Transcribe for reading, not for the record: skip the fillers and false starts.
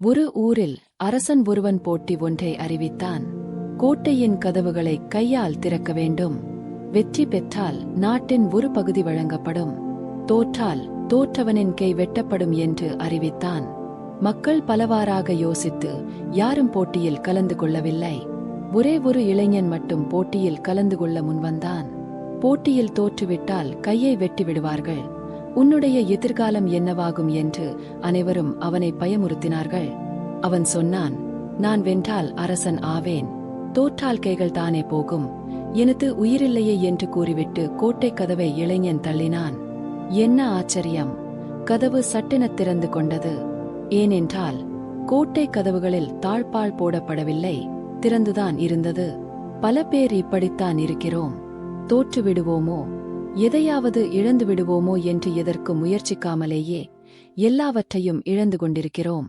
ஒரு ஊரில் அரசன் ஒருவன் போட்டி ஒன்றை அறிவித்தான். கோட்டையின் கதவுகளை கையால் திறக்க வேண்டும். வெற்றி பெற்றால் நாட்டின் ஒரு பகுதி வழங்கப்படும். தோற்றால் தோற்றவனின் கை வெட்டப்படும் என்று அறிவித்தான். மக்கள் பலவாறாக யோசித்து யாரும் போட்டியில் கலந்து கொள்ளவில்லை. ஒரே ஒரு இளைஞன் மட்டும் போட்டியில் கலந்து கொள்ள முன்வந்தான். போட்டியில் தோற்றுவிட்டால் கையை வெட்டி விடுவார்கள். உன்னுடைய எதிர்காலம் என்னவாகும் என்று அனைவரும் அவனை பயமுறுத்தினார்கள். அவன் சொன்னான், நான் வென்றால் அரசன் ஆவேன், தோற்றால் கைகள் தானே போகும், எனது உயிரில்லையே என்று கூறிவிட்டு கோட்டை கதவை இளைஞன் தள்ளினான். என்ன ஆச்சரியம்! கதவு சட்டென திறந்து கொண்டது. ஏனென்றால் கோட்டை கதவுகளில் தாழ்பால் போடப்படவில்லை, திறந்துதான் இருந்தது. பல பேர் இப்படித்தான் இருக்கிறோம். தோற்று விடுவோமோ, எதையாவது இழந்து விடுவோமோ என்று எதற்கு முயற்சிக்காமலேயே எல்லாவற்றையும் இழந்து கொண்டிருக்கிறோம்.